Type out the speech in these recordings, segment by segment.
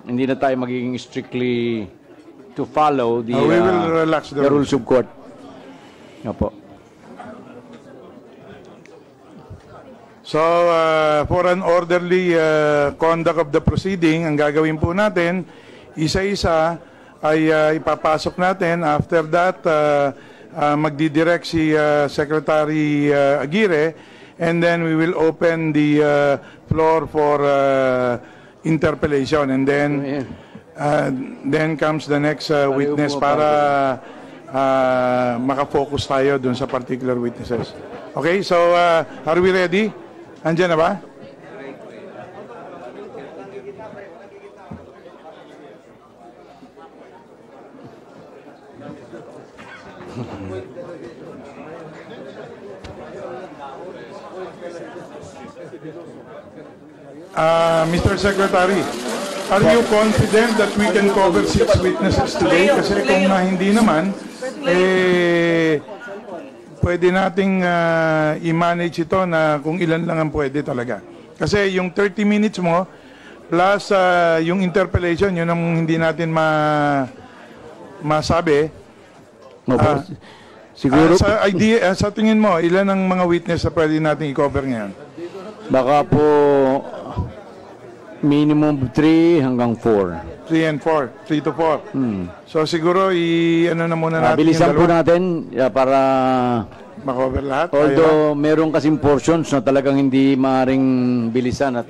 hindi na tayo magiging strictly to follow the, we will relax the rules of court. Opo. So, for an orderly conduct of the proceeding, ang gagawin po natin, isa-isa ay ipapasok natin. After that, magdidirect si Secretary Aguirre, and then we will open the floor for interpellation. And then comes the next witness para makafocus tayo dun sa particular witnesses. Okay, so are we ready? Andiyan na ba? Mr. Secretary, are you confident that we can cover 6 witnesses today? Kasi kung hindi naman, pwede nating i-manage ito na kung ilan lang ang pwede talaga. Kasi yung 30 minutes mo, plus yung interpellation, yun ang hindi natin masabi. Siguro, sa tingin mo, ilan ang mga witness na pwede natin i-cover ngayon? baka po minimum 3 hanggang 4. 3 and 4. 3 to 4. So siguro ano na muna natin. Bilisan po natin para makover lahat. Although meron kasing portions na talagang hindi maaaring bilisan at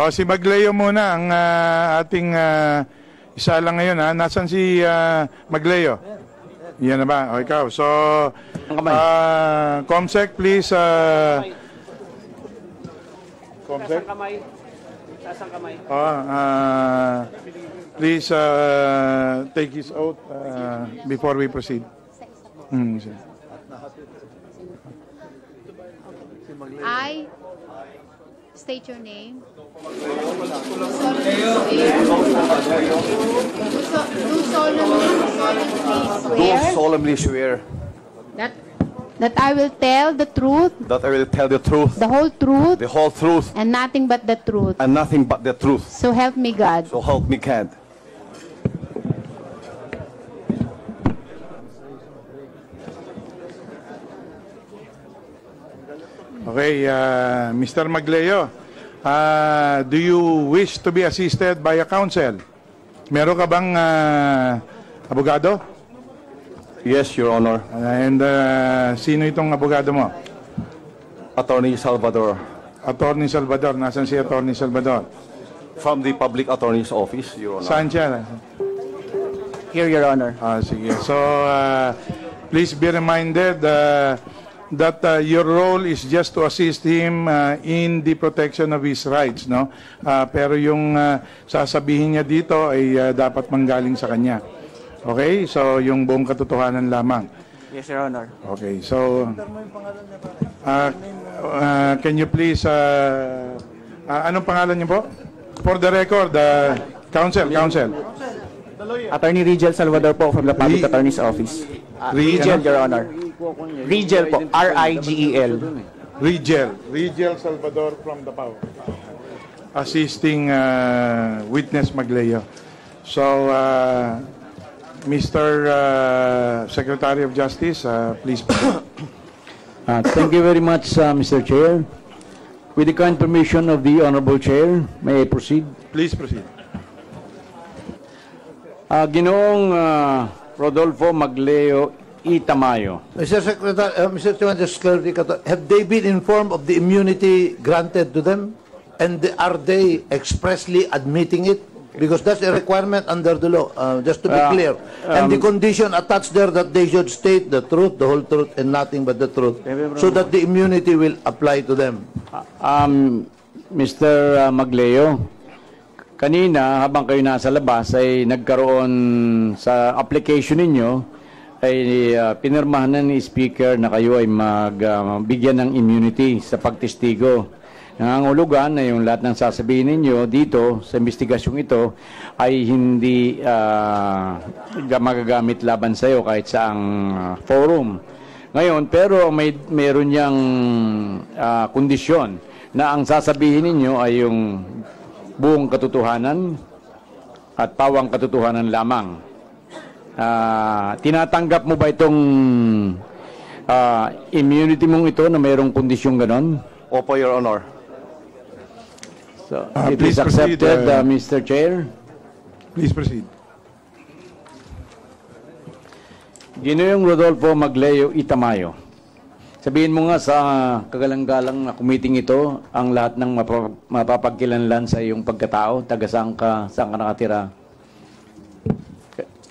si Magleo muna ang ating isa lang ngayon. Nasaan si Magleo? Yan na ba? O ikaw. So, Comsec, please. Comsec? Sasang kamay. Please take his oath before we proceed. I state your name. Do solemnly swear that I will tell the truth, that I will tell the truth, the whole truth, and nothing but the truth. and nothing but the truth. So help me God. So help me God. Okay, Mr. Magleo, do you wish to be assisted by a counsel? Meron ka bang abogado? Yes, Your Honor. And sino itong abogado mo? Attorney Salvador. Attorney Salvador. Nasaan si Attorney Salvador? From the Public Attorney's Office, Your Honor. Saan siya? Here, Your Honor. Sige. So, please be reminded that your role is just to assist him in the protection of his rights, no? Pero yung sasabihin niya dito ay dapat manggaling sa kanya. Okay? So, yung buong katotohanan lamang. Yes, Your Honor. Okay. So, can you please, anong pangalan niyo po? For the record, counsel. Attorney Rigel Salvador po from the Public Attorney's Office. Rigel, Your Honor. Rigel po. R-I-G-E-L. Rigel Salvador from the PAO. Assisting witness Magleo. So, Mr. Secretary of Justice, please. Thank you very much, Mr. Chair. With the kind permission of the Honorable Chair, may I proceed? Please proceed. Ginoong Rodolfo Magleo E. Tamayo. Mr. Secretary, Mr. Chairman, just clarify, have they been informed of the immunity granted to them? And are they expressly admitting it? Because that's a requirement under the law, just to be clear. And the condition attached there that they should state the truth, the whole truth, and nothing but the truth, so that the immunity will apply to them. Mr. Magleo, kanina habang kayo nasa labas ay nagkaroon sa application ninyo ay pinirmahan na ni Speaker na kayo ay magbigyan ng immunity sa pagtestigo. Nangangulugan na yung lahat ng sasabihin ninyo dito sa investigasyong ito ay hindi magagamit laban sa iyo kahit saang forum. Ngayon, pero meron niyang kondisyon na ang sasabihin ninyo ay yung buong katotohanan at pawang katotohanan lamang. Tinatanggap mo ba itong immunity mong ito na mayroong kondisyong ganon? Opo, Your Honor. So, it please is accepted, proceed, Mr. Chair. Please proceed. Ginoong Rodolfo Magleo Itamayo. Sabihin mo nga sa kagalang-galang na kumiting ito ang lahat ng mapapagkilanlan sa iyong pagkatao. Taga saan ka nakatira?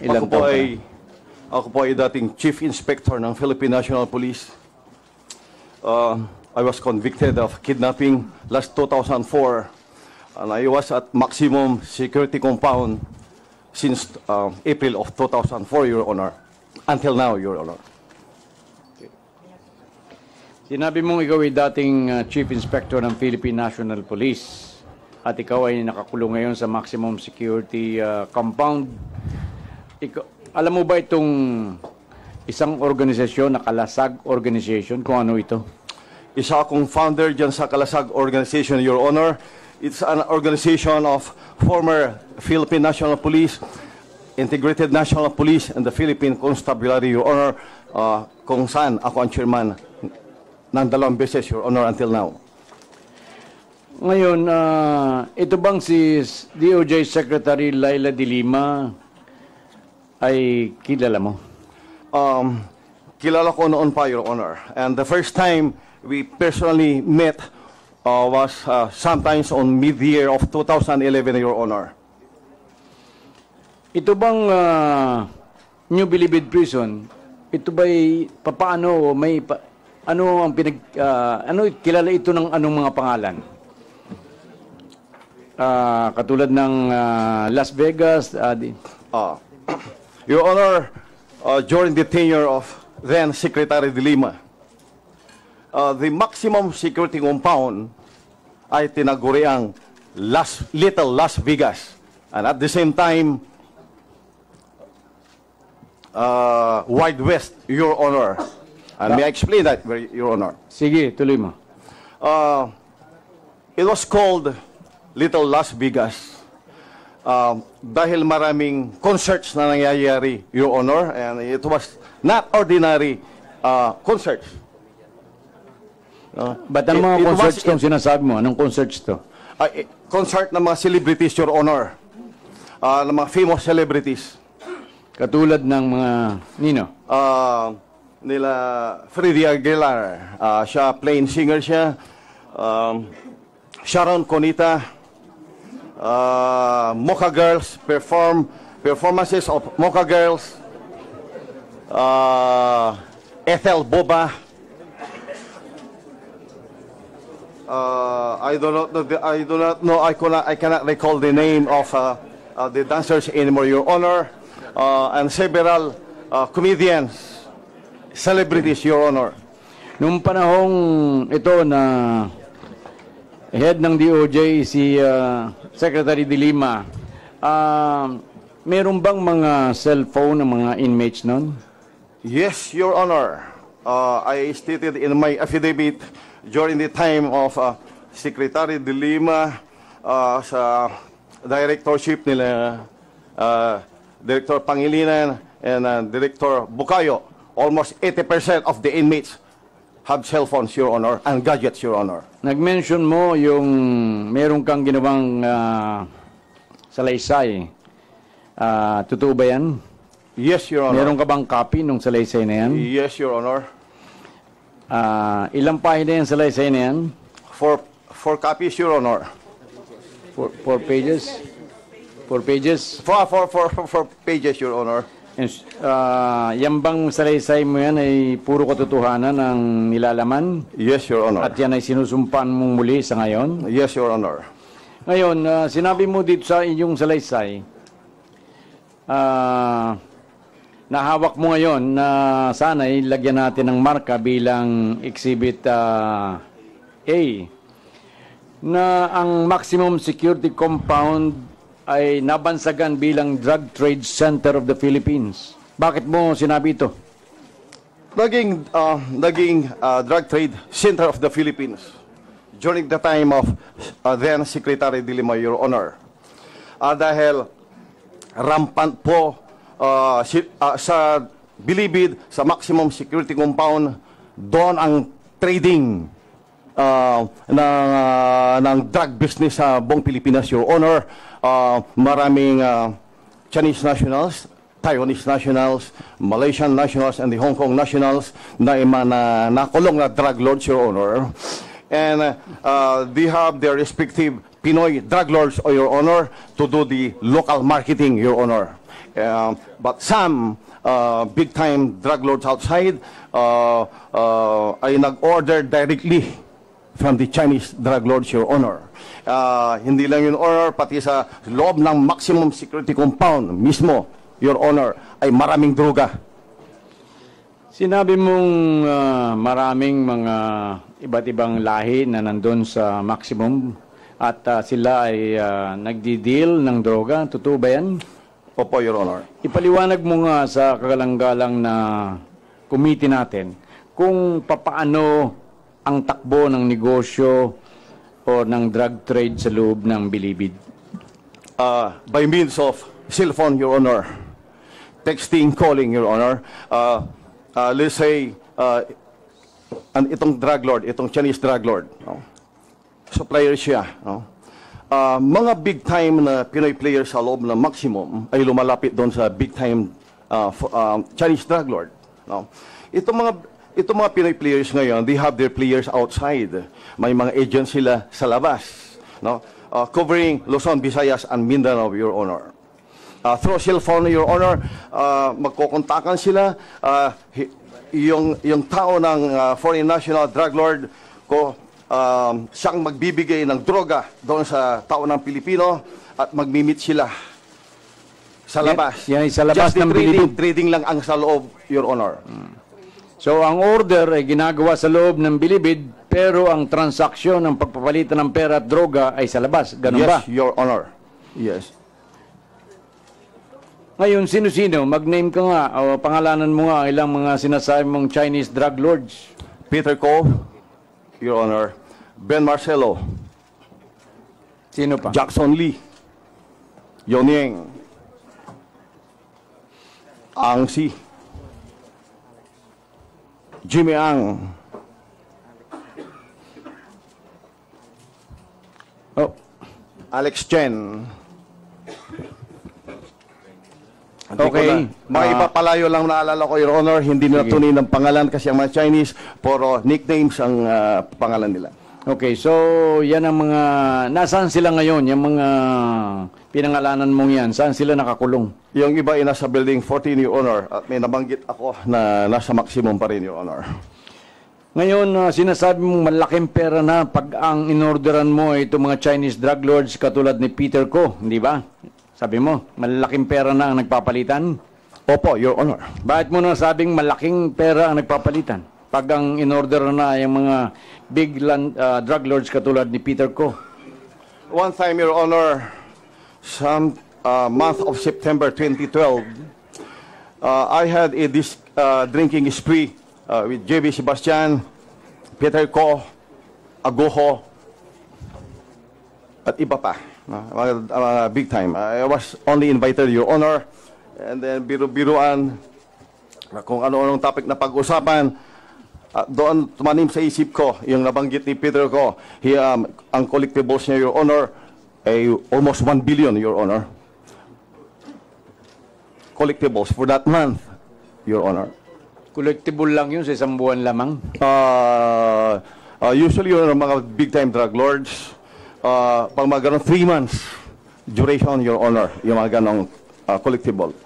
Ilang taon ka? Ako po ay dating Chief Inspector ng Philippine National Police. I was convicted of kidnapping last 2004, and I was at maximum security compound since April of 2004, Your Honor. Until now, Your Honor. Sinabi mong ikaw ay dating Chief Inspector ng Philippine National Police at ikaw ay nakakulong ngayon sa maximum security compound. Alam mo ba itong isang organisasyon na Kalasag Organization, kung ano ito? Isa akong founder dyan sa Kalasag Organization, Your Honor. It's an organization of former Philippine National Police, Integrated National Police, and the Philippine Constabulary, Your Honor, kung saan ako ang chairman ng 2 beses, Your Honor, until now. Ngayon, ito bang si DOJ Secretary Laila de Lima ay kilala mo? Kilala ko noon pa, Your Honor. And the first time we personally met was sometimes on mid-year of 2011, Your Honor. Ito bang New Bilibid Prison, ito ba'y papaano, ano ang kilala ito ng anong mga pangalan? Katulad ng Las Vegas, Your Honor, during the tenure of then Secretary de Lima, the maximum security compound ay tinaguriang Little Las Vegas. And at the same time, Wild West, Your Honor. And may I explain that, Your Honor? Sige, tuloy mo. It was called Little Las Vegas dahil maraming concerts na nangyayari, Your Honor, and it was not ordinary concerts. Ba't ang mga concerts itong sinasabi mo? Anong concerts to? Concert ng mga celebrities, Your Honor. Ng mga famous celebrities. Katulad ng mga nino? Nila Freddie Aguilar. Siya, plain singer siya. Sharon Conita. Mocha Girls. Performances of Mocha Girls. Ethel Boba. I do not know. I cannot recall the name of the dancers anymore, Your Honor, and several comedians, celebrities, Your Honor. Nung panahong ito na head ng DOJ si Secretary de Lima, meron bang mga cellphone ng mga inmates nun? Yes, Your Honor. I stated in my affidavit during the time of Secretary de Lima sa directorship nila Director Pangilinan and Director Bukayo, almost 80% of the inmates have cell phones, Your Honor, and gadgets, Your Honor. Nag-mention mo yung meron kang ginawang salaysay. Totoo ba yan? Yes, Your Honor. Meron ka bang copy nung salaysay na yan? Yes, Your Honor. Ilang pahina yung salaysay na yan? Four copies, Your Honor. Four pages? 4 pages? Four pages, Your Honor. Yan bang salaysay mo yan ay puro katotohanan ang nilalaman? Yes, Your Honor. At yan ay sinusumpan mong muli sa ngayon? Yes, Your Honor. Ngayon, sinabi mo dito sa inyong salaysay, nahawak mo ngayon na sana ilagyan natin ng marka bilang Exhibit A, na ang maximum security compound ay nabansagan bilang Drug Trade Center of the Philippines. Bakit mo sinabi ito? Naging drug trade center of the Philippines during the time of then Secretary de Lima, Your Honor. Dahil rampant po sa Bilibid, sa maximum security compound, doon ang trading ng drug business sa buong Pilipinas, Your Honor. Maraming Chinese nationals, Taiwanese nationals, Malaysian nationals, and the Hong Kong nationals na nakulong na drug lords, Your Honor. And they have their respective Pinoy drug lords, Your Honor, to do the local marketing, Your Honor. But some big-time drug lords outside ay nag-order directly from the Chinese drug lords, Your Honor. Hindi lang Your Honor, pati sa loob ng maximum security compound mismo, Your Honor, ay maraming droga. Sinabi mong maraming mga iba't ibang lahi na nandun sa maximum at sila ay nagdi-deal ng droga. Totoo ba yan? Opo, Your Honor. Ipaliwanag mo nga sa kagalang-galang na committee natin kung papaano ang takbo ng negosyo o ng drug trade sa loob ng Bilibid. By means of cellphone, Your Honor. Texting, calling, Your Honor. Let's say, itong drug lord, itong Chinese drug lord, no? Supplier siya. No? Mga big-time na Pinoy players sa loob ng maximum ay lumalapit doon sa big-time Chinese drug lord. No? Itong mga Pinoy players ngayon, they have their players outside. May mga agents sila sa labas. No? Covering Luzon, Visayas, and Mindanao, Your Honor. Through cellphone, Your Honor, magkukontakan sila. Yung tao ng foreign national drug lord ko, siyang magbibigay ng droga doon sa tao ng Pilipino at magmimit sila sa labas. Yan ay sa labas Just ng Bilibid. Trading lang ang sa loob, Your Honor. So ang order ay ginagawa sa loob ng Bilibid, pero ang transaksyon ng pagpapalitan ng pera at droga ay sa labas. Ganun ba? Yes, Your Honor. Yes. Ngayon, sino-sino? Mag-name ka nga, o pangalanan mo nga ilang mga sinasabi mong Chinese drug lords. Peter Ko, Your Honor. Ben Marcelo. Sino pa? Jackson Lee. Yonyeng. Ang Si. Jimmy Ang. Oh. Alex Chen. Okay. Mga ipapalayo lang naalala ko, Your Honor, hindi nila tunay ng pangalan kasi ang mga Chinese, puro nicknames ang pangalan nila. Okay, so yan ang mga, nasaan sila ngayon, yung mga pinangalanan mong yan, saan sila nakakulong? Yung iba ay nasa building 14, Your Honor, at may nabanggit ako na nasa maximum pa rin, Your Honor. Ngayon, sinasabi mong malaking pera na pag ang inorderan mo ay itong mga Chinese drug lords katulad ni Peter Ko, hindi ba? Sabi mo, malaking pera na ang nagpapalitan? Opo, Your Honor. Bakit mo nasabing malaking pera ang nagpapalitan? Pag ang in-order na yung mga big drug lords katulad ni Peter Ko. One time, Your Honor, some month of September 2012, I had a drinking spree with J.B. Sebastian, Peter Ko, Aguho, at iba pa. Big time. I was only invited, Your Honor, and then biru-biruan kung ano-anong topic na pag-usapan. Doon tumanim sa isip ko yung nabanggit ni Peter Ko. Ang collectibles niya, Your Honor, ay almost 1 billion, Your Honor. Collectibles for that month, Your Honor. Collectible lang yun sa isang buwan lamang? Usually, yung mga big-time drug lords, pag mga ganun, 3 months duration, Your Honor, yung mga ganong collectible.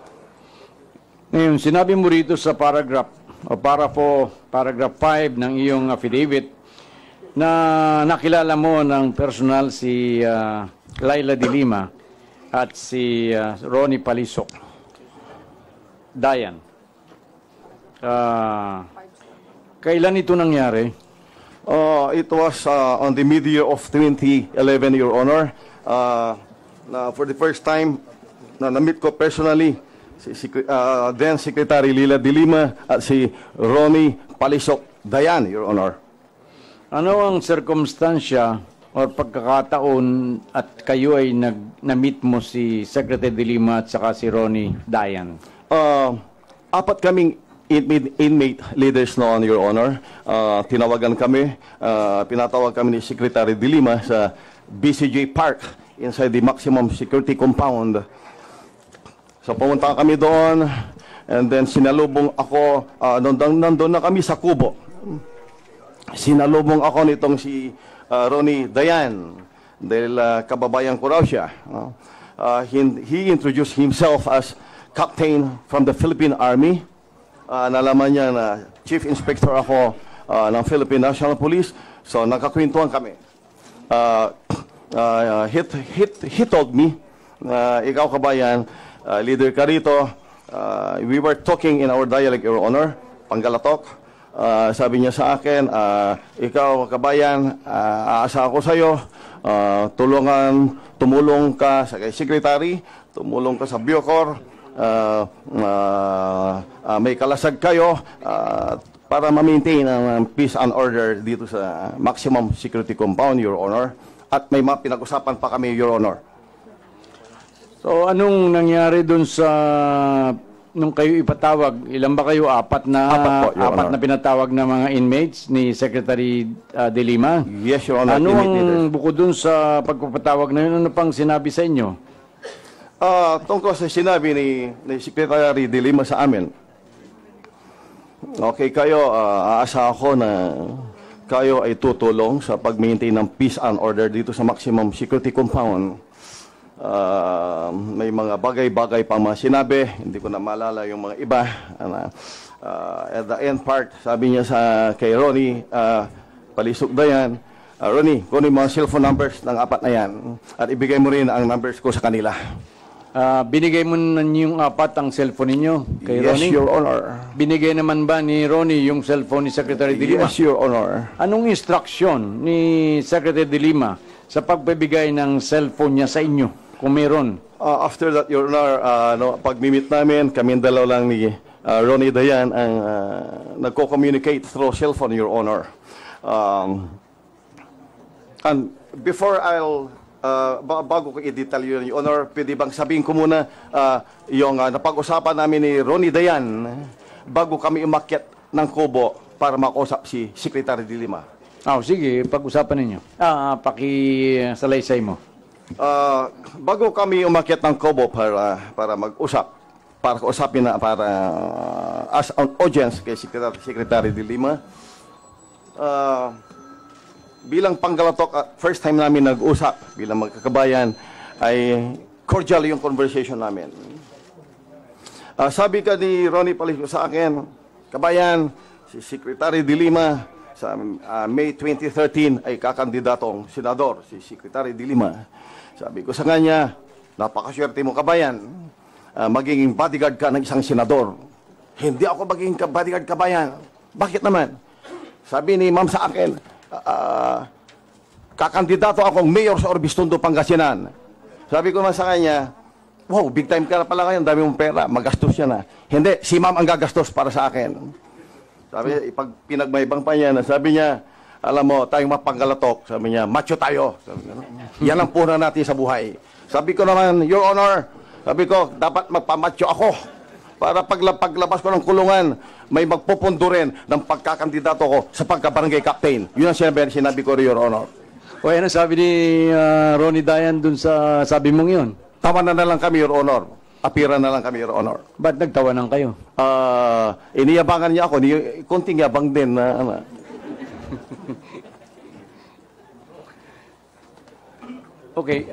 Ngayon, sinabi mo rito sa paragraph 5 ng iyong affidavit na nakilala mo ng personal si Laila de Lima at si Ronnie Palisok. Dayan. Kailan ito nangyari? It was on the mid-year of 2011, Your Honor. For the first time, na-meet ko personally then Secretary Leila de Lima at si Ronnie Palisok Dayan, Your Honor. Ano ang sirkumstansya o pagkakataon at kayo ay na-meet mo si Secretary de Lima at saka si Ronnie Dayan? Apat kaming inmate leaders noon, Your Honor. Tinawagan kami, pinatawag kami ni Secretary de Lima sa BCJ Park inside the maximum security compound. So pumunta kami doon and then sinalubong ako, nandun na kami sa kubo. Sinalubong ako nitong si Ronnie Dayan dahil kababayan ko raw siya. He introduced himself as captain from the Philippine Army. Nalaman niya na Chief Inspector ako ng Philippine National Police. So nagkakwentuhan kami. He told me, ikaw kabayan, leader ka rito. We were talking in our dialect, Your Honor, Panggalatok. Sabi niya sa akin, ikaw kabayan, aasa ako sa iyo, tumulong ka sa kay Secretary, tumulong ka sa Bucor, may kalasag kayo para ma-maintain ang peace and order dito sa maximum security compound, Your Honor. At may mga pinag-usapan pa kami, Your Honor. So anong nangyari dun sa nung kayo ipatawag? Ilan ba kayo? Apat po, Your Honor. na pinatawag na mga inmates ni Secretary de Lima? Yes, Your Honor. Ano ang bukod dun sa pagpapatawag na yun? Ano pang sinabi sa inyo? Tungkol sa sinabi ni Secretary de Lima sa amin, okay kayo, aasa ako na kayo ay tutulong sa pag-maintain ng peace and order dito sa maximum security compound. May mga bagay-bagay pang mga sinabi, hindi ko na maalala yung mga iba. At the end part, sabi niya kay Ronnie Palisok Dayan, Ronnie, kunin mo ang cellphone numbers ng apat na yan at ibigay mo rin ang numbers ko sa kanila. Binigay mo na yung apat ang cellphone ninyo kay Yes, Ronnie? Your Honor. Binigay naman ba ni Ronnie yung cellphone ni Secretary de Lima? Yes, Your Honor. Anong instruction ni Secretary de Lima sa pagbibigay ng cellphone niya sa inyo, kung meron? After that, Your Honor, pag-meet namin, kami dalaw lang ni Ronnie Dayan ang nagko-communicate through cellphone, Your Honor. And before bago ko i-detail yun, Your Honor, pwede bang sabihin ko muna yung napag-usapan namin ni Ronnie Dayan bago kami umakyat ng kubo para makausap si Secretary de Lima. Sige, pag-usapan ninyo. Pakisalaysay mo. Bago kami umakyat ng kubo para mag-usap, para kausapin na as an audience kay Secretary de Lima, bilang Panggalatok, first time namin nag-usap bilang magkakabayan, ay cordial yung conversation namin. Sabi ka ni Ronnie Palisok sa akin, kabayan, si Secretary de Lima sa May 2013 ay kakandidatong senador, si Secretary de Lima. Sabi ko sa kanya, napakaswerte mo kabayan, magiging bodyguard ka ng isang senador. Hindi ako magiging bodyguard kabayan. Bakit naman? Sabi ni ma'am sa akin, kakandidato akong mayor sa Orbistondo, Pangasinan. Sabi ko naman sa kanya, wow, big time ka na pala ngayon, dami mong pera, magastos yan na. Hindi, si ma'am ang gagastos para sa akin. Sabi, pag pinagmaybang pa niya, sabi niya, alam mo, tayong Panggalatok, sabi niya, macho tayo. Sabi niya, yan ang puna natin sa buhay. Sabi ko naman, Your Honor, sabi ko, dapat magpamacho ako para paglabas ko ng kulungan, may magpupundo rin ng pagkakandidato ko sa pagka-barangay captain. Yun ang sinabi ko, Your Honor. O yan ang sabi ni Ronnie Dayan dun sa sabi mong yun. Tawa na lang kami, Your Honor. Apira na lang kami, Your Honor. Ba't nagtawanan kayo? Iniyabangan niya ako. Kunting yabang din na Okay.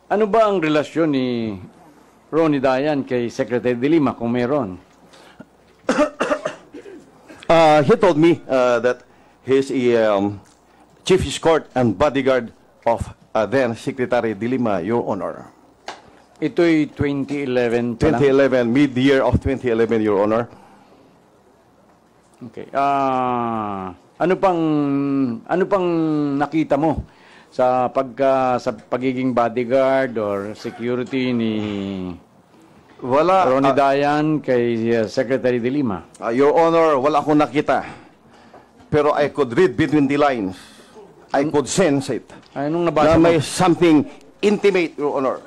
Ano ba ang relasyon ni Ronnie Dayan kay Secretary de Lima, kung meron? He told me that he's a chief escort and bodyguard of then Secretary de Lima, Your Honor. Ito'y 2011 pa lang. 2011, mid-year of 2011, Your Honor. Okay. Ano pang nakita mo sa pagiging bodyguard or security ni Wala, Ronnie Dayan kay Secretary de Lima? Your Honor, wala akong nakita. Pero I could read between the lines. I could sense it. Anong Na nabasa mo? may something intimate, Your Honor.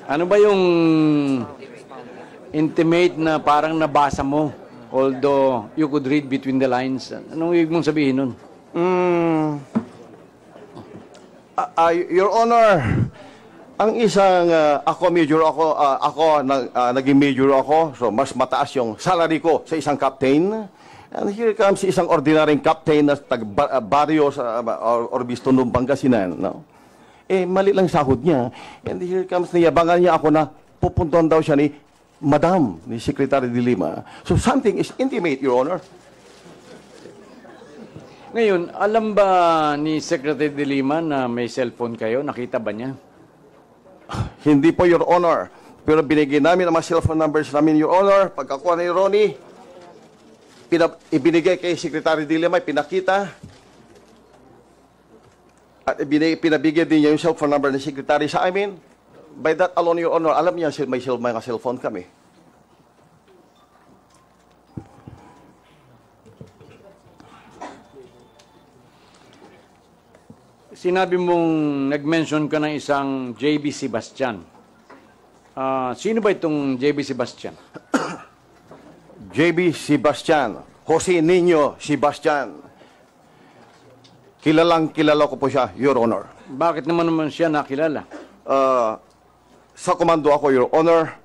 Ano ba yung intimate na parang nabasa mo? Although you could read between the lines. Anong ibig mong sabihin nun? Your Honor, ang isang naging major ako, so mas mataas yung salary ko sa isang captain. And here comes isang ordinaryong captain na baryo sa Orbisto ng Pangasinan, no? Mali lang sahod niya. And here comes, niyabangan niya ako na pupuntuan daw siya ni Madam, ni Secretary de Lima. So something is intimate, Your Honor. Ngayon, alam ba ni Secretary de Lima na may cellphone kayo? Nakita ba niya? Hindi po, Your Honor. Pero binigay namin ang mga cellphone numbers namin, Your Honor. Pagkakuha ni Ronnie, ibinigay kay Secretary de Lima, pinakita. At pinabigay din niya yung cellphone number ng Secretary sa amin. By that alone, Your Honor, alam niya may mga cellphone kami. Sinabi mong nag-mention ka ng isang JB Sebastian. Sino ba itong JB Sebastian? JB Sebastian, Jose Niño Sebastian. Kilala ko po siya, Your Honor. Bakit naman siya nakilala? Sa komando ako, Your Honor,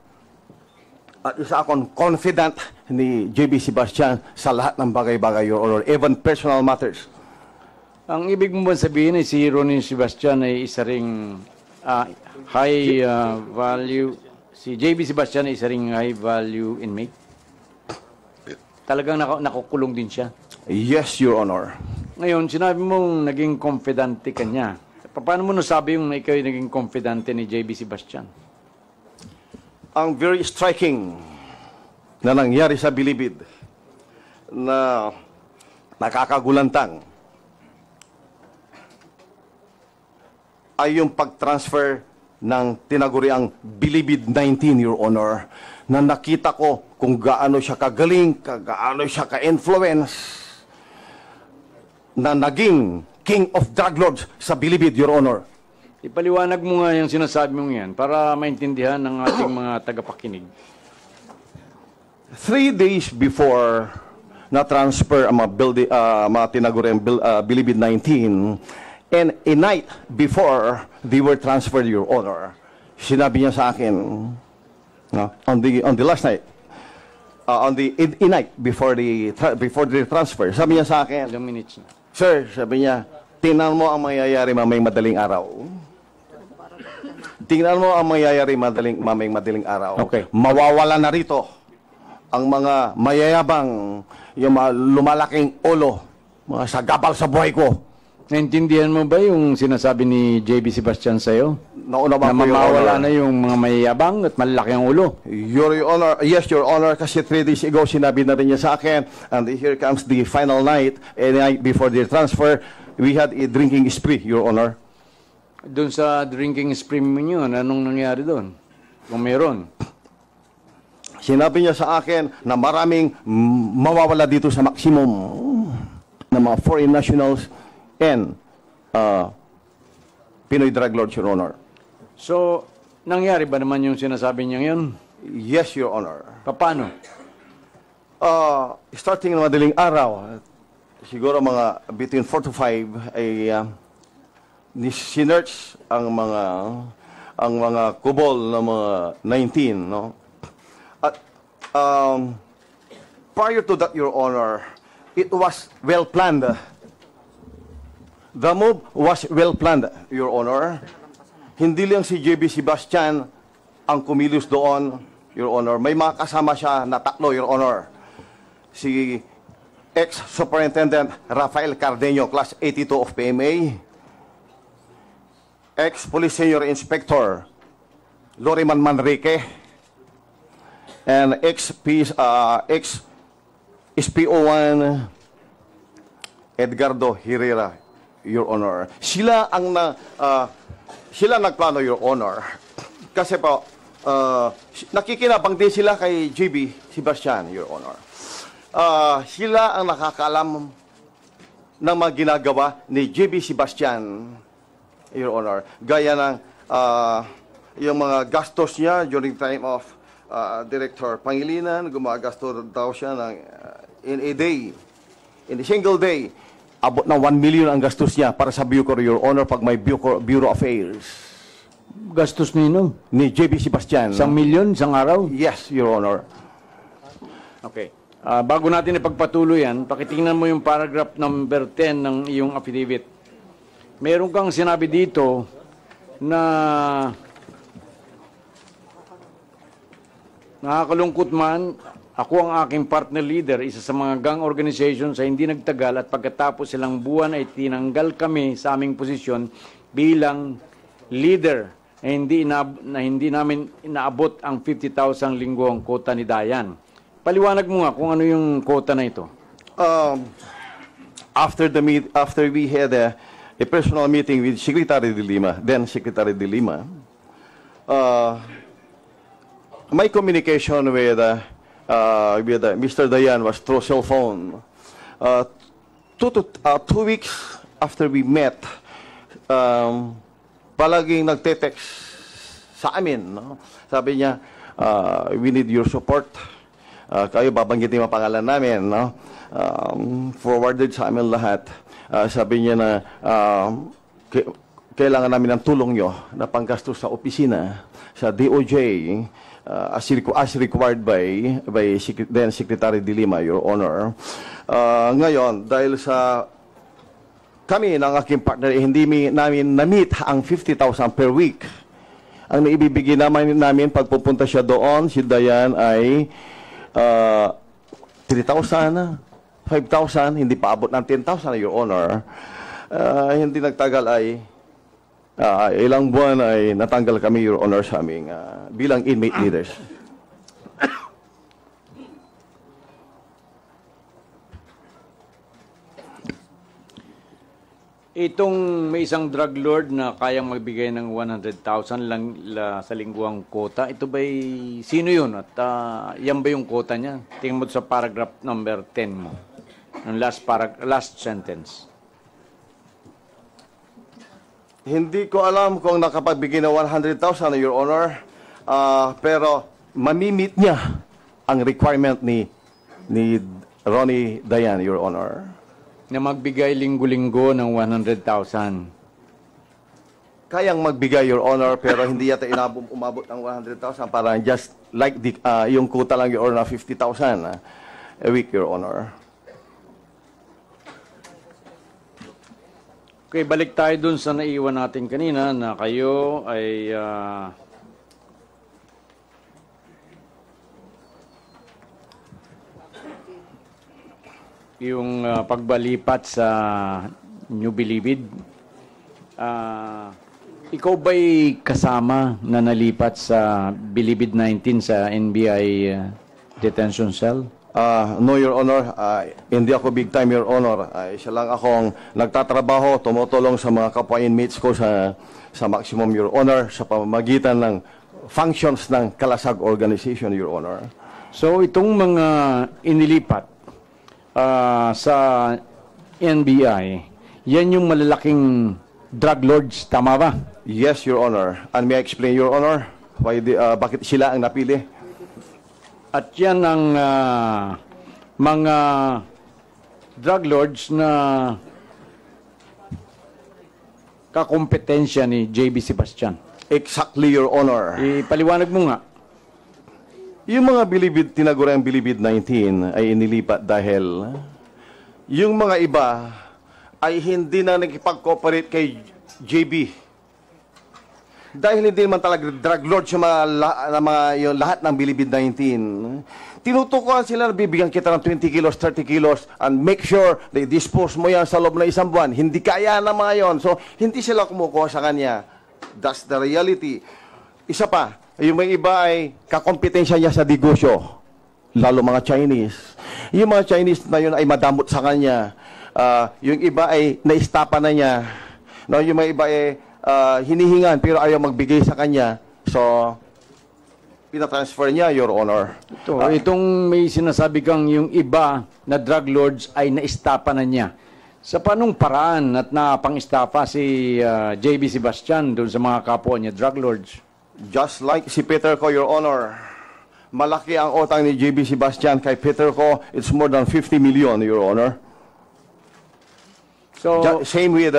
at isa akong confident ni JB Sebastian sa lahat ng bagay-bagay, Your Honor, even personal matters. Ang ibig mo ba sabihin ay si Ronnie Sebastian ay isa ring high value, si JB Sebastian ay isa ring high value inmate? Talagang nakukulong din siya? Yes, Your Honor. Ngayon, sinabi mong naging confidante ka niya. Paano mo nasabi yung ikaw ay naging confidante ni JB Sebastian? Ang very striking na nangyari sa Bilibid na nakakagulantang ay yung pag-transfer ng tinaguriang Bilibid 19, Your Honor, na nakita ko kung gaano siya kagaling, gaano siya ka-influence, na naging king of drug lords sa Bilibid, Your Honor. Ipaliwanag mo nga yung sinasabi mong yan para maintindihan ng ating mga tagapakinig. 3 days before na-transfer ang mga tinaguriang Bilibid 19, and a night before they were transferred, Your Honor, sinabi niya sa akin, on the last night, on the night before the transfer, sabi niya sa akin, Ilang minutes na. Sir, sabi niya, tingnan mo ang mangyayari mamayang madaling araw. Tingnan mo ang mangyayari mamayang madaling araw. Okay. Mawawala na rito ang mga mayayabang, yung mga lumalaking ulo, mga sagabal sa buhay ko. Naintindihan mo ba yung sinasabi ni JB Sebastian sa'yo? Nauna ba Na po, Your mamawala Honor? na yung mga mayayabang at malaki ang ulo. Your Honor, yes, Your Honor, kasi 3 days ago, sinabi na rin niya sa akin, and here comes the final night, and night before their transfer, we had a drinking spree, Your Honor. Doon sa drinking spree mo yun, anong nangyari doon? Kung meron. Sinabi niya sa akin na maraming mawawala dito sa maximum ng mga foreign nationals and Pinoy drug lords, Your Honor. So, nangyari ba naman yung sinasabi niya yun? Yes, Your Honor. Paano? Starting ng madaling araw, siguro mga between 4 to 5 ay sinerch ang mga kubol ng mga 19, no? At prior to that, Your Honor, it was well planned. The move was well planned, Your Honor. Hindi lang si JB Sebastian ang kumilos doon. Your Honor. May mga kasama siya na tatlo, Your Honor. Si ex-Superintendent Rafael Cardeño, Class 82 of PMA. Ex-Police Senior Inspector Loriman Manrique. And ex-SPO1 Edgardo Herrera, Your Honor. Sila nagplano, Your Honor. Kasi po, nakikinabang din sila kay JB Sebastian, Your Honor. Sila ang nakakaalam ng mga ginagawa ni JB Sebastian, Your Honor. Gaya ng yung mga gastos niya during time of Director Pangilinan, gumagasto daw siya ng in a day, in a single day, abot ng 1 million ang gastos niya para sa Bucor, Your Honor, pag may Bureau Affairs. Gastos nino? Ni JB Sebastian. 1 million, isang araw? Yes, Your Honor. Okay. Bago natin ipagpatuloy yan, pakitingnan mo yung paragraph number 10 ng iyong affidavit. Meron kang sinabi dito na nakakalungkot man, ako ang aking partner leader, isa sa mga gang organization sa hindi nagtagal at pagkatapos silang buwan ay tinanggal kami sa aming posisyon bilang leader na hindi namin inaabot ang 50,000 linggo ang quota ni Dayan. Paliwanag mo nga kung ano yung quota na ito. After we had a personal meeting with Secretary de Lima, then Secretary de Lima, my communication with Mr. Dayan was through cell phone. 2 weeks after we met, palaging nagte-text sa amin. No? Sabi niya, we need your support. Kayo babanggitin yung pangalan namin. No? Forwarded sa amin lahat. Sabi niya na kailangan namin ng tulong nyo na panggastos sa opisina, sa DOJ, as required by then Secretary de Lima, Your Honor. Ngayon, dahil sa kami ng aking partner, hindi namin na-meet ang 50,000 per week. Ang naibibigay namin pag pupunta siya doon, si Dayan ay 3,000, 5,000, hindi pa abot ng 10,000, Your Honor. Hindi nagtagal ay ilang buwan ay natanggal kami, Your Honor, sa aming bilang inmate leaders. Itong may isang drug lord na kayang magbigay ng 100,000 lang sa lingguang quota, ito ba'y sino yun? At yan ba yung quota niya? Tingnan mo sa paragraph number 10 mo. Yung last sentence. Hindi ko alam kung nakapagbigay ng 100,000, Your Honor, pero mamimit niya ang requirement ni Ronnie Dayan, Your Honor. Na magbigay linggo-linggo ng 100,000. Kayang magbigay, Your Honor, pero hindi yata umabot ng 100,000. Parang just like yung quota lang, Your Honor, 50,000 a week, Your Honor. Okay, balik tayo dun sa naiwan natin kanina na kayo ay yung pagbalipat sa New Bilibid. Ikaw ba'y kasama na nalipat sa Bilibid 19 sa NBI detention cell? No, Your Honor. Hindi ako big time, Your Honor. Isa lang akong nagtatrabaho, tumutulong sa mga kapwa inmates ko sa maximum, Your Honor, sa pamamagitan ng functions ng Kalasag Organization, Your Honor. So itong mga inilipat sa NBI, yan yung malalaking drug lords, tama ba? Yes, Your Honor. And may I explain, Your Honor, bakit sila ang napili? At yan ang mga drug lords na kakompetensya ni JB Sebastian. Exactly, Your Honor. Ipaliwanag mo nga. Yung mga tinaguriang Bilibid 19 ay inilipat dahil yung mga iba ay hindi na nakipag-cooperate kay JB. Dahil hindi naman talaga drug lord sa yung lahat ng bilibid-19. Tinutukuhan sila na bibigyan kita ng 20 kilos, 30 kilos, and make sure they dispose mo yan sa loob ng isang buwan. Hindi kaya na mga yon. So, hindi sila kumukuha sa kanya. That's the reality. Isa pa, yung may iba ay kakompetensya niya sa negosyo, lalo mga Chinese. Yung mga Chinese na yun ay madamot sa kanya. Yung iba ay naistapa na niya. No, yung mga iba ay hinihingan pero ayaw magbigay sa kanya. So, pinatransfer niya, Your Honor. Itong may sinasabi kang yung iba na drug lords ay naistapa na niya. Sa panong paraan at napang-istapa si JB Sebastian doon sa mga kapwa niya, drug lords? Just like si Peter Ko, Your Honor. Malaki ang utang ni JB Sebastian kay Peter Ko. It's more than 50 million, Your Honor. So, Same with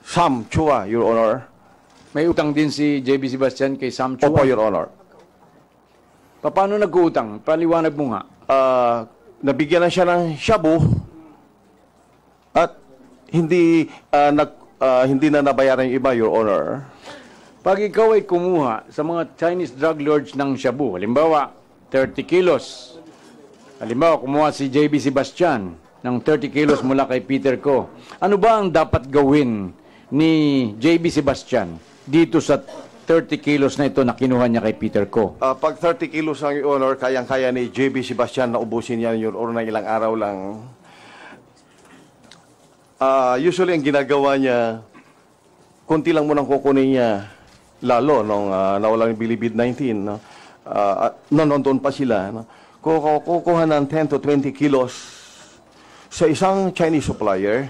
Sam Chua, Your Honor. may utang din si JB Sebastian kay Sam Chua. Opo, Your Honor. Paano nag-uutang? Paliwanag mo nga. Nabigyan na siya ng shabu at hindi na nabayaran yung iba, Your Honor. Pag ikaw ay kumuha sa mga Chinese drug lords ng shabu, halimbawa, 30 kilos. Halimbawa, kumuha si JB Sebastian ng 30 kilos mula kay Peter Ko. Ano ba ang dapat gawin ni JB Sebastian dito sa 30 kilos na ito na kinuha niya kay Peter Ko? Pag 30 kilos ang Your Honor, kayang-kaya ni JB Sebastian na ubusin yan, Your Honor, ng ilang araw lang. Usually, ang ginagawa niya, kunti lang munang kukunin niya, lalo nung nawala ng bilibid-19. No? Doon pa sila. No? Kukuha ng 10 to 20 kilos sa isang Chinese supplier,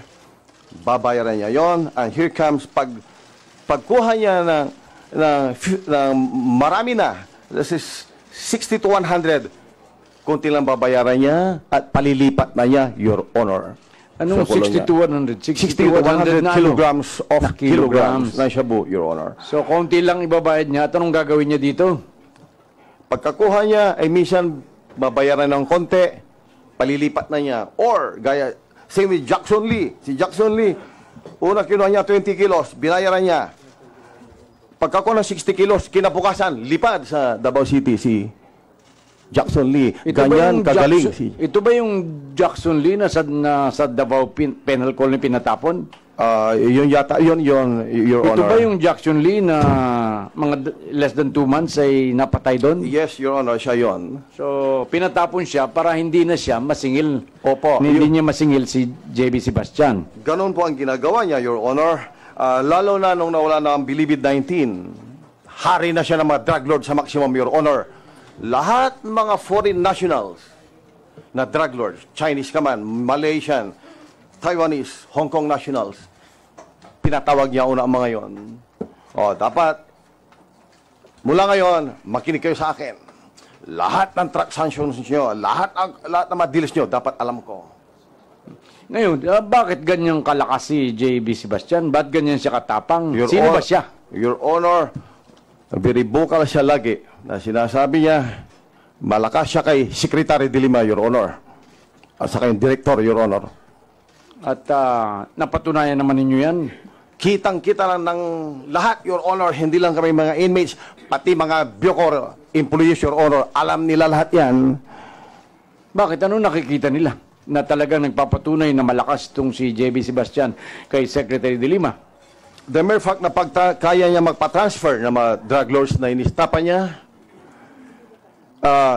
babayaran niya yon, and here comes, pagkuha niya ng marami na, this is 60 to 100, kunti lang babayaran niya at palilipat na niya, Your Honor. Anong 60 to 100? 60 to 100 na kilograms of kilograms kilograms na shabu, Your Honor. So, konti lang ibabayad niya. At anong gagawin niya dito? Pagkakuha niya, ay minsan babayaran ng konti, palilipat na niya. Or, gaya, same with Jackson Lee. Si Jackson Lee, una kinuha niya 20 kilos, binayaran niya. Pagkakuha ng 60 kilos, kinabukasan, lipad sa Davao City si Jackson Lee. Ganyan kagaling. Ito ba yung Jackson Lee na sa Davao Penal Colony pinatapon? Yun yata, yun, Your Honor. Ito ba yung Jackson Lee na mga less than 2 months ay napatay doon? Yes, Your Honor, siya yun. So, pinatapon siya para hindi na siya masingil. Opo. Hindi niya masingil si JB Sebastian. Ganon po ang ginagawa niya, Your Honor. Lalo na nung nawala na ang bilibid-19, hari na siya ng mga drug lord sa maximum, Your Honor. Lahat mga foreign nationals na drug lords, Chinese ka man, Malaysian, Taiwanese, Hong Kong nationals, pinatawag niya una ang mga yon. Dapat, mula ngayon, makinig kayo sa akin. Lahat ng track sanctions niyo, lahat ng mga deals niyo, dapat alam ko. Ngayon, bakit ganyang kalakas si JB Sebastian? Ba't ganyan siya katapang? Sino ba siya? Your Honor, very vocal siya lagi na sinasabi niya, malakas siya kay Secretary de Lima, Your Honor. At sa kayong Director, Your Honor. At napatunayan naman ninyo yan. Kitang-kita lang ng lahat, Your Honor. Hindi lang kami mga inmates, pati mga Bucor employees, Your Honor. Alam nila lahat yan. Bakit? Ano nakikita nila? Na talagang nagpapatunay na malakas itong si JB Sebastian kay Secretary de Lima. The mere fact na kaya niya magpa-transfer ng mga drug lords na inistapa niya,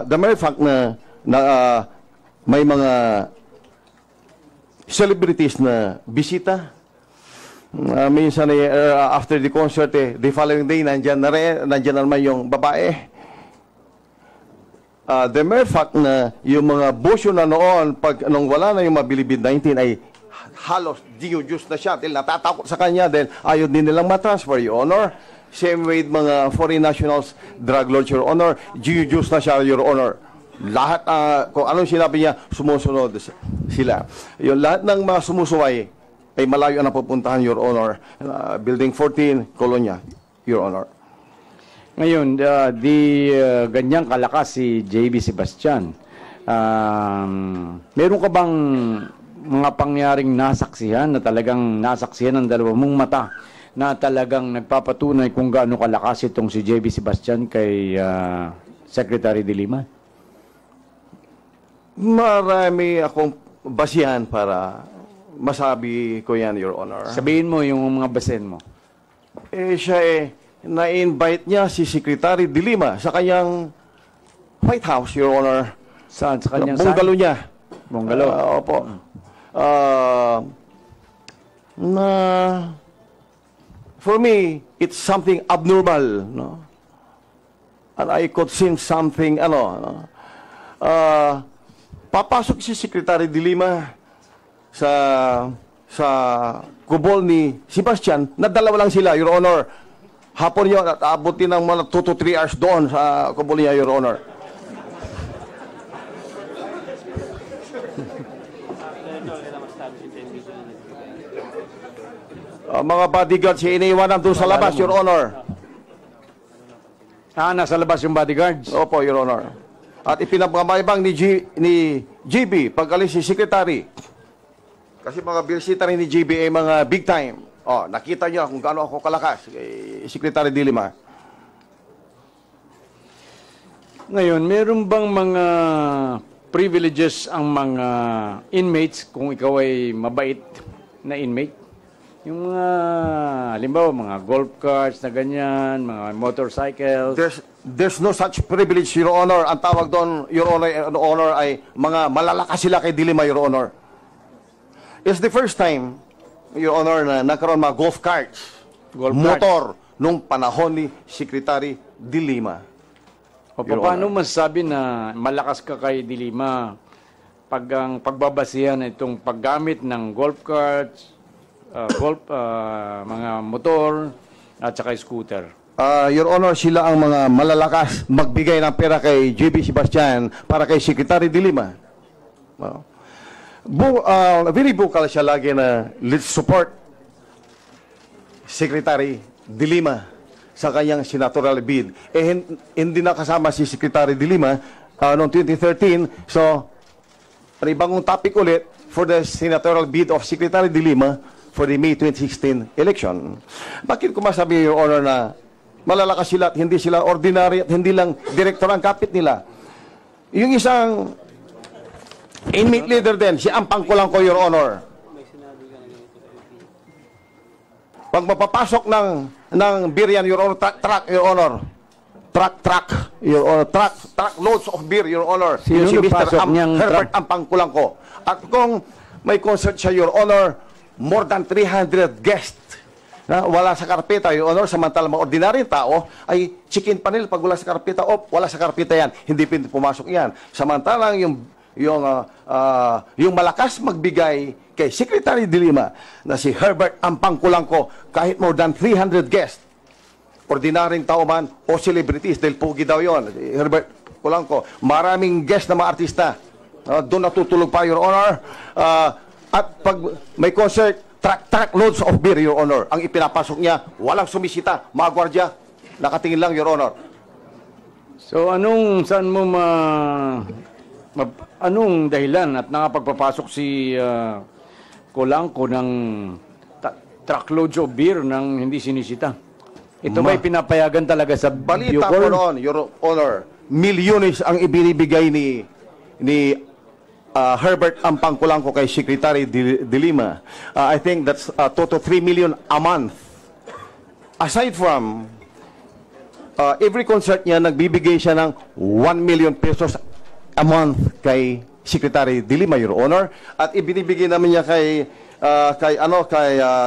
the mere fact na may mga celebrities na bisita, minsan after the concert, the following day, nandyan na naman yung babae. The mere fact na yung mga busyo na noon, nung wala na yung mabilibid-19, ay halos dinudus na siya dahil natatakot sa kanya dahil ayaw din nilang matransfer, Your Honor. Same with mga foreign nationals, drug lords, Your Honor, dinudus na siya, Your Honor. Lahat, kung anong sinabi niya, sumusunod sila. Yung lahat ng mga sumusuway ay malayo na pupuntahan, Your Honor. Building 14, Colonia, Your Honor. Ngayon, ganyang kalakas si JB Sebastian. Meron ka bang mga pangyaring nasaksihan na talagang nasaksihan ng dalawa mong mata na talagang nagpapatunay kung gaano kalakas itong si JB Sebastian kay Secretary de Lima? Marami akong basihan para masabi ko yan, Your Honor. Sabihin mo yung mga basen mo. Siya na-invite niya si Secretary de Lima sa kanyang White House, Your Honor. Saan? Sa kanyang Bungalow niya. Bungalow. Opo. For me, it's something abnormal, no? And I could sense something, papasok si Secretary de Lima sa kubol ni Sebastian, na dalawa lang sila, Your Honor. Hapon yun, at abutin ng mga 2 to 3 hours doon sa kubol niya, Your Honor. Mga bodyguard siya iniiwanan doon sa labas, Your Honor. Nasa labas yung bodyguards? Opo, Your Honor. At ipinagmamayabang ni GB pag-alis si Secretary. Kasi mga binisita rin ni GB ay mga big time. Nakita niyo kung gaano ako kalakas kay Secretary de Lima. Ngayon, meron bang mga privileges ang mga inmates kung ikaw ay mabait na inmate? Yung mga, halimbawa, mga golf carts na ganyan, mga motorcycles. There's no such privilege, Your Honor. Ang tawag doon, Your Honor, ay mga malalakas sila kay de Lima, Your Honor. It's the first time, Your Honor, na nagkaroon mga golf carts, motor, nung panahon ni Secretary de Lima. O paano masasabi na malakas ka kay de Lima pag ang pagbabasihan itong paggamit ng golf carts, mga motor, at saka scooter? Your Honor, sila ang mga malalakas magbigay ng pera kay JB Sebastian para kay Secretary de Lima. Very vocal siya lagi na let's support Secretary de Lima sa kanyang senatorial bid. Hindi na kasama si Secretary de Lima noong 2013. So, panibagong topic ulit for the senatorial bid of Secretary de Lima for the May 2016 election. Bakit ko masabi, Your Honor, na malalakas sila at hindi sila ordinary at hindi lang direktor ang kapit nila? Yung isang inmate leader din, si Ampang Kulangco, Your Honor. Pag mapapasok ng beer yan, Your Honor, truck, Your Honor. Truck, Your Honor. Truck loads of beer, Your Honor. Sino si Mr. pasok niyang Herbert Ampang Kulangco. At kung may concert siya, Your Honor, more than 300 guests na wala sa karpeta, Your Honor, samantalang mga ordinaryong tao ay chicken panel pag wala sa karpeta. Wala sa karpeta yan, hindi pwede pumasok yan. Samantalang yung malakas magbigay kay Secretary de Lima na si Herbert Ampang Kulangco, kahit more than 300 guests, ordinaryong tao man o celebrities, dahil pugi daw yon, si Herbert Kulangco, maraming guests na mga artista, doon natutulog pa, Your Honor. At pag may concert, truck loads of beer, Your Honor. Ang ipinapasok niya, walang sumisita, mga gwardya, nakatingin lang, Your Honor. So, anong dahilan at nakapagpapasok si Kulangco ng truckloads of beer nang hindi sinisita? Ito ba'y pinapayagan talaga sa balita ko noon, Your Honor, milyones ang ibinibigay ni Herbert Ampang Kulangco kay Secretary de Lima. I think that's 2 to 3 million a month. Aside from every concert niya, nagbibigay siya ng 1 million pesos a month kay Secretary de Lima, Your Honor. At ibinibigay naman niya kay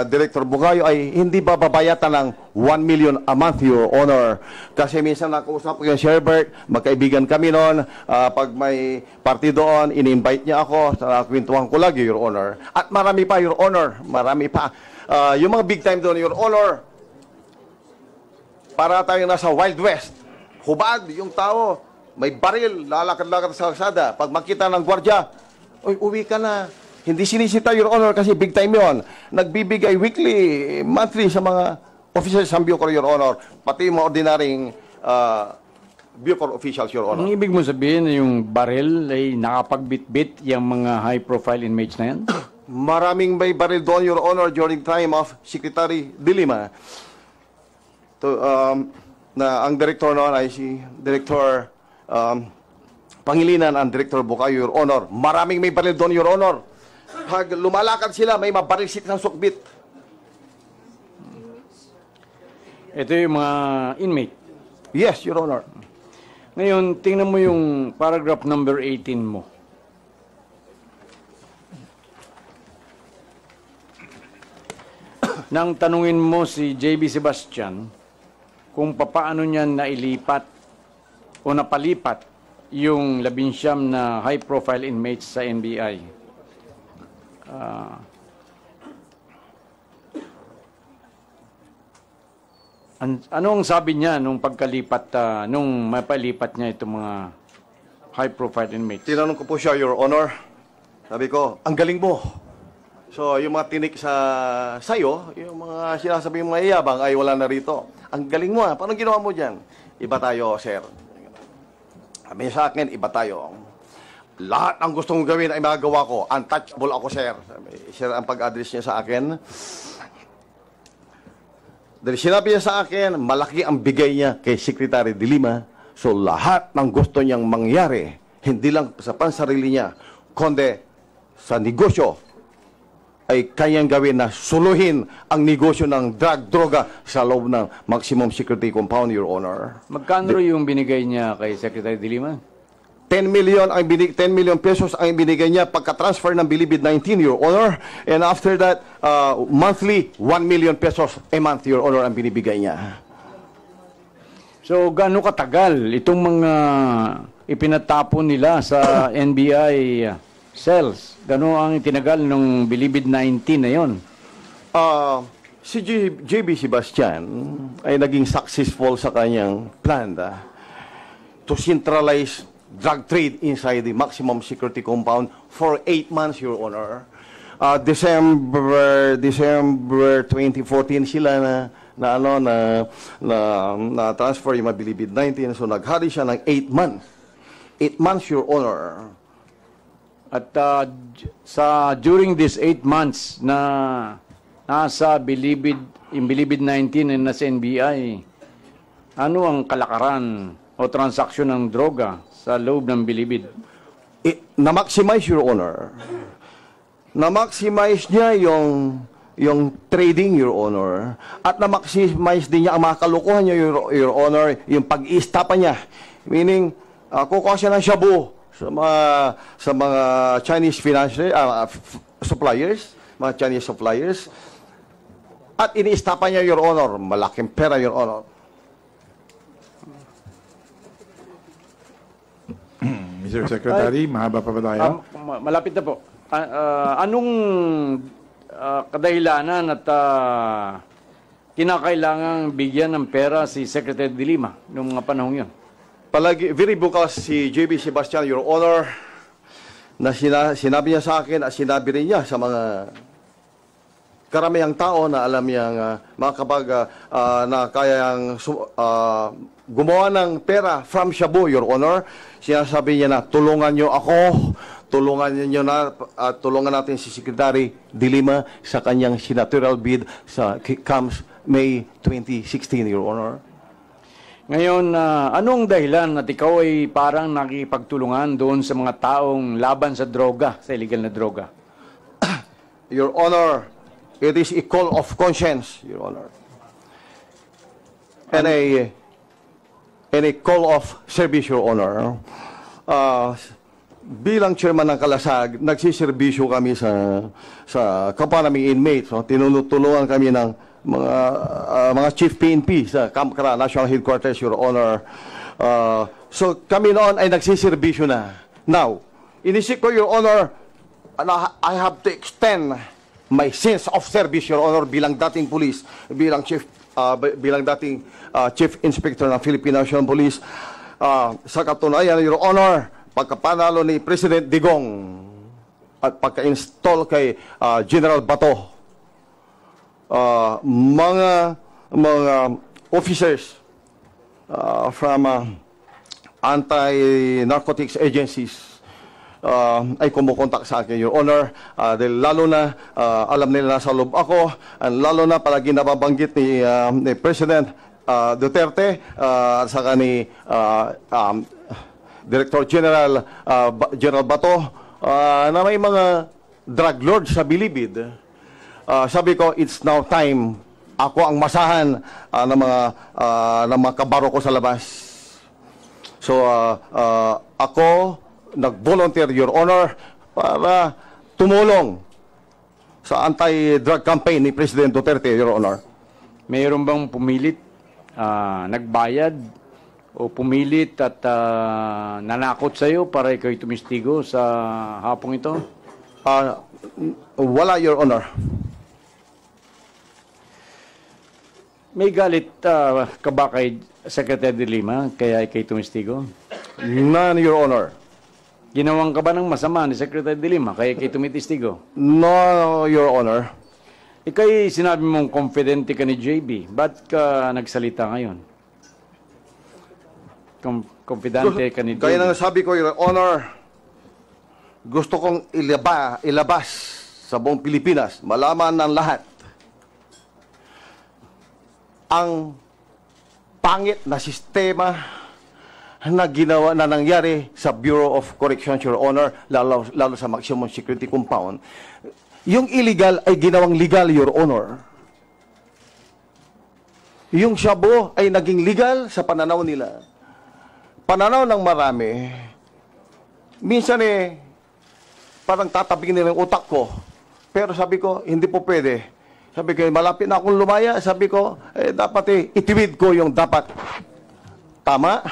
Director Bugayo ay hindi babayatan ng 1 million a month, Your Honor. Kasi minsan nakausap ko yung si Herbert, magkaibigan kami noon. Pag may party doon, ini-invite niya ako, kwentuhan ko lagi, Your Honor. At marami pa, Your Honor, marami pa. Yung mga big time doon, Your Honor, para tayong nasa Wild West. Hubad, yung tao, may baril, lalakad-lakad sa kalsada. Pag makita ng gwardya, uwi ka na. Hindi sinisita, Your Honor, kasi big time yon. Nagbibigay weekly, monthly sa mga officers sa Bucor, Your Honor. Pati mga ordinaryong Bucor officials, Your Ang Honor. ibig mo sabihin na yung baril ay nakapagbitbit yung mga high-profile inmates na yan? Maraming may baril doon, Your Honor, during time of Secretary De Lima. Na ang director noon ay si Director Pangilinan, ang Director Bukayo, Your Honor. Maraming may baril doon, Your Honor. Pag lumalakad sila, may mabarisit ng sukbit. Ito yung mga inmate. Yes, Your Honor. Ngayon, tingnan mo yung paragraph number 18 mo. Nang tanungin mo si JB Sebastian kung papaano niya nailipat o napalipat yung 19 na high-profile inmates sa NBI. Ano ang sabi niya nung pagkalipat, nung mapalipat niya itong mga high-profile inmates? Tinanong ko po siya, Your Honor. Sabi ko, ang galing mo. So, yung mga tinik sa'yo, yung mga sinasabi yung mga iyabang ay wala na rito. Ang galing mo, paano ginawa mo dyan? Iba tayo, sir. Sabi sa akin, iba tayo. Lahat ang gusto mong gawin ay magagawa ko. Untouchable ako, sir. Sabi, sir, ang pag-address niya sa akin. Dahil sinabi niya sa akin, malaki ang bigay niya kay Secretary De Lima. So, lahat ng gusto niyang mangyari, hindi lang sa pansarili niya, kundi sa negosyo, ay kanyang gawin na suluhin ang negosyo ng droga sa loob ng maximum security compound, Your Honor. Magkano yung binigay niya kay Secretary De Lima? 10 million pesos ang binigay niya pagka-transfer ng Bilibid 19, Your Honor. And after that, monthly, 1 million pesos a month, Your Honor, ang binibigay niya. So, gaano katagal itong mga ipinatapon nila sa NBI cells? Gaano ang itinagal ng Bilibid 19 na yon? Si JB Sebastian ay naging successful sa kanyang plan to centralize drug trade inside the maximum security compound for 8 months, Your Honor. December 2014 sila na transfer yung Bilibid 19. So naghari siya ng 8 months. 8 months, Your Honor. At during these 8 months na nasa Bilibid 19 and nasa NBI, ano ang kalakaran o transaksyon ng droga sa loob ng Bilibid? Na-maximize, Your Honor. Na-maximize niya yung trading, Your Honor. At na-maximize din niya ang mga kalukuhan niya, Your Honor, yung pag-istapa niya. Meaning, kukuha siya ng shabu sa mga Chinese suppliers, mga Chinese suppliers. At iniistapa niya, Your Honor. Malaking pera, Your Honor. Mr. Secretary, mahaba pa ba tayo? Malapit na po. Anong kadahilanan at kinakailangang bigyan ng pera si Secretary De Lima noong mga panahon yun? Palagi, very bukas si JB Sebastian, Your Honor, na sinabi niya sa akin at sinabi rin niya sa mga karamihang tao na alam niyang na kayang gumawa ng pera from shabu, Your Honor. Sinasabi niya na tulungan niyo ako, tulungan natin si Secretary De Lima sa kanyang senatorial bid sa comes May 2016, Your Honor. Ngayon, anong dahilan at ikaw ay parang nakipagtulungan doon sa mga taong laban sa droga, sa illegal na droga? Your Honor, it is a call of conscience, Your Honor. And a call of service, Your Honor. Bilang chairman ng Kalasag, nagsiservisyo kami sa kapwa naming inmates. So, tinutulungan kami ng mga chief PNP sa Camp Kara National Headquarters, Your Honor. So kami noon ay nagsiservisyo na. Now, inisip ko, Your Honor, I have to extend my sense of service, Your Honor, bilang dating police, bilang dating Chief Inspector ng Philippine National Police. Sa katunayan, Your Honor, pagkapanalo ni President Digong at pagka-install kay General Bato, mga officers from anti-narcotics agencies ay kumukontak sa akin, Your Honor. Dahil lalo na alam nila nasa loob ako, lalo na palagi nababanggit ni President Duterte at saka ni Director General General Bato na may mga drug lords sa Bilibid. Sabi ko, it's now time ako ang masahan ng mga kabaro ko sa labas. So ako nag-volunteer, Your Honor, para tumulong sa anti-drug campaign ni President Duterte, Your Honor. Mayroon bang pumilit, nagbayad, o pumilit at nanakot sa iyo para ikaw tumistigo sa hapong ito? Wala, Your Honor. May galit ka ba kay Secretary de Lima kaya ikay tumistigo? None, Your Honor. Ginawang ka ba ng masama ni Secretary de Lima kaya ikay tumitistigo? No, Your Honor. Ikay sinabi mong confidente ka ni JB. Ba't ka nagsalita ngayon? Confidente ka ni JB. Kaya na nasabi ko, Your Honor, gusto kong ilabas sa buong Pilipinas, malaman ng lahat, ang pangit na sistema na ginawa na nangyari sa Bureau of Corrections, Your Honor, lalo sa maximum security compound. Yung illegal ay ginawang legal, Your Honor. Yung shabu ay naging legal sa pananaw nila. Pananaw ng marami, minsan parang tatabingin nila yung utak ko. Pero sabi ko, hindi po pwede. Sabi ko, malapit na akong lumaya. Sabi ko, dapat itiwid ko yung dapat tama.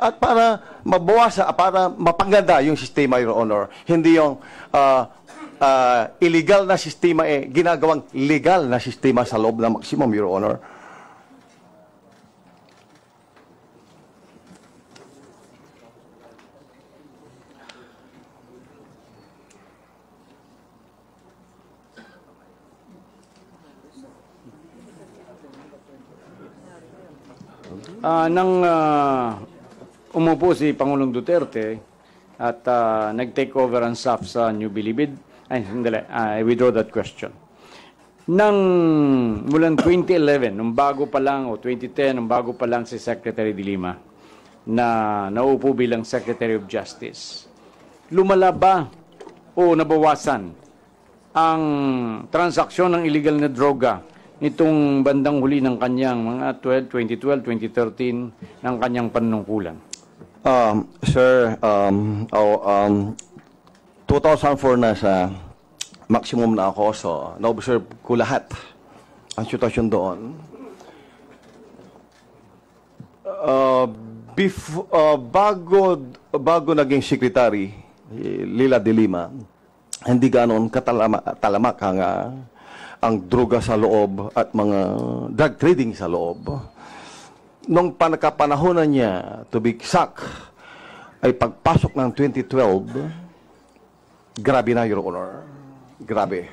At para mabawasan, para mapaganda yung sistema, Your Honor. Hindi yung illegal na sistema, ginagawang legal na sistema sa loob ng maximum, Your Honor. Nang umupo si Pangulong Duterte at nag-take over ang SAF sa New Bilibid, ay, sandali, I withdraw that question. Nang mulang 2011, nung bago pa lang, o 2010, nung bago pa lang si Secretary de Lima, na naupo bilang Secretary of Justice, lumala ba o nabawasan ang transaksyon ng illegal na droga nitong bandang huli ng kanyang mga 2012, 2013 ng kanyang panunungkulan? Sir, 2004 na sa maximum na ako, so na-observe ko lahat ang sitwasyon doon. Bago naging secretary, Lila de Lima, hindi ganon katalamak ang droga sa loob at mga drug trading sa loob. Nung panakapanahonan niya to be exact, ay pagpasok ng 2012, grabe na, Your Honor. Grabe.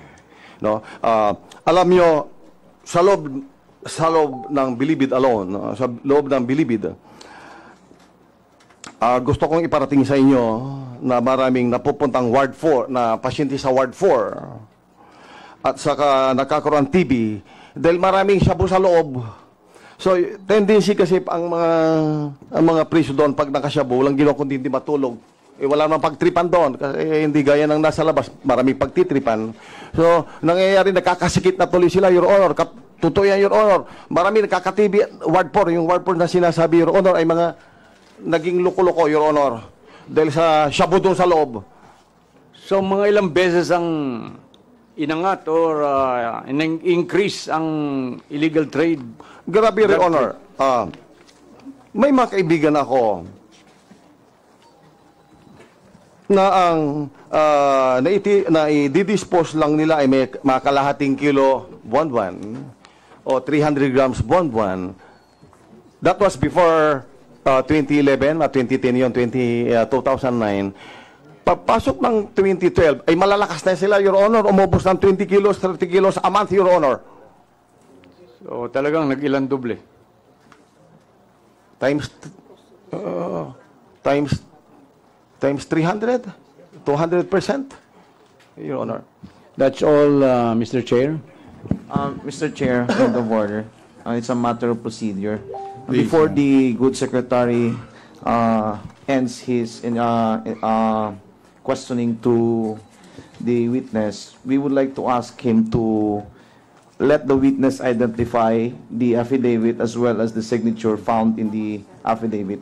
No? Alam nyo, sa loob ng Bilibid alone, sa loob ng Bilibid, gusto kong iparating sa inyo na maraming napupuntang Ward 4, na pasyente sa Ward 4, at saka nakakaroon TV dahil maraming shabu sa loob. So, tendency kasi ang mga preso doon pag nakashabu, walang ginawa kundi hindi matulog. Wala namang pagtripan doon kasi hindi gaya ng nasa labas, maraming pagtitripan. So, nangyayari, nakakasikit na tuloy sila, Your Honor. Totoo yan, Your Honor. Maraming nakaka-TV, Ward 4, yung Ward 4 na sinasabi, Your Honor, ay mga naging loko-loko, Your Honor. Dahil sa shabu doon sa loob. So, mga ilang beses ang inangat or increase ang illegal trade? Grabe, Your Honor. May mga kaibigan ako na ang na i-dispose lang nila ay may mga kalahating kilo buwan-buwan o 300 grams buwan-buwan. That was before 2011 at 2010 yun, 2009. Pagpasok ng 2012, ay malalakas na sila, Your Honor. Umubos ng 20 kilos, 30 kilos a month, Your Honor. So, talagang nag-ilan doble? Times times 300, 200%, Your Honor. That's all, Mr. Chair. Mr. Chair, point of order. It's a matter of procedure. Before the good secretary ends his questioning to the witness, we would like to ask him to let the witness identify the affidavit as well as the signature found in the affidavit.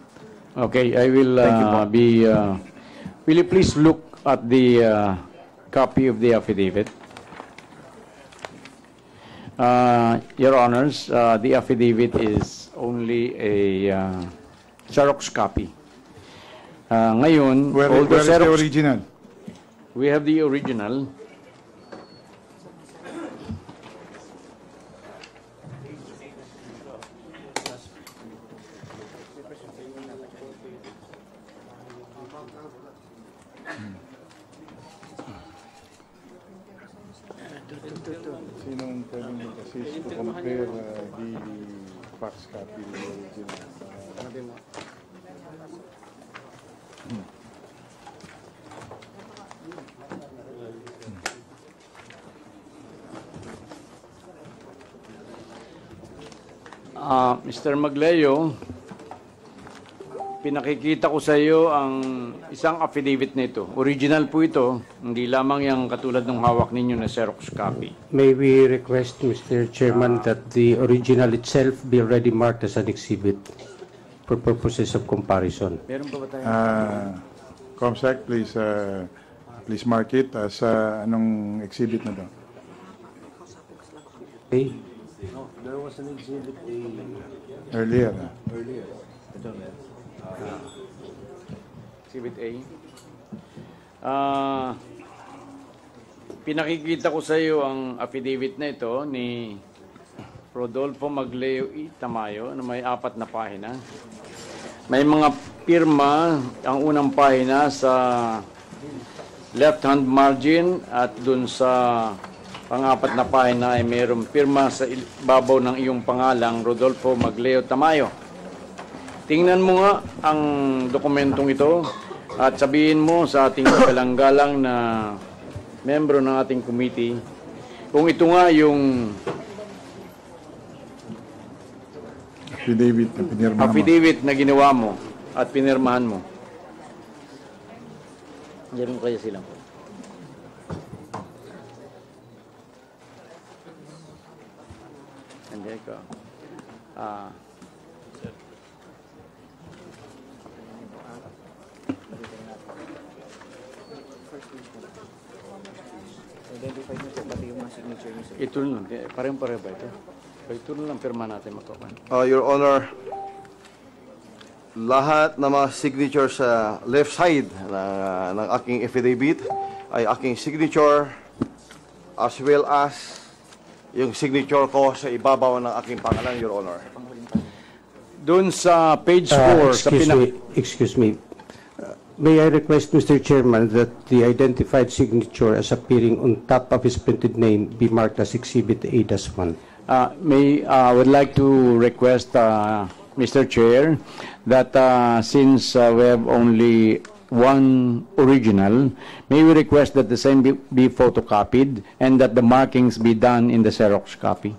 Okay, I will Thank you, Bob. will you please look at the copy of the affidavit? Your Honors, the affidavit is only a Xerox copy. Ngayon, Where although is the Xerox- original? we have the original. Sinong pwedeng mag-assist to compare the fax copy with the original? Mr. Magleo, pinakikita ko sa iyo ang isang affidavit nito. Original po ito, hindi lamang yung katulad ng hawak ninyo na Xerox copy. May we request, Mr. Chairman, that the original itself be already marked as an exhibit for purposes of comparison. Meron pa ba tayo? Comsec, please mark it as anong exhibit na to? Okay? Earlier. Exhibit A. Pinakikita ko sa iyo ang affidavit na ito ni Rodolfo Magleo E. Tamayo na may 4 na pahina. May mga pirma ang unang pahina sa left-hand margin at dun sa pang-4 na pahina ay mayroong pirma sa babaw ng iyong pangalang Rodolfo Magleo Tamayo. Tingnan mo nga ang dokumentong ito at sabihin mo sa ating galang-galang na membro ng ating committee kung ito nga yung affidavit na ginawa mo at pinirmahan mo. Meron kaya silang. Hindi ko. Ito lang. Parang-pareho ba ito? Ito lang pirma natin matukan. Your Honor, lahat ng mga signature sa left side ng aking affidavit ay aking signature as well as yung signature ko sa ibabaw ng aking pangalan, Your Honor. Doon sa page 4, sa Excuse me. May I request, Mr. Chairman, that the identified signature as appearing on top of his printed name be marked as Exhibit A-1. I would like to request, Mr. Chair, that since we have only one original, may we request that the same be photocopied and that the markings be done in the Xerox copy?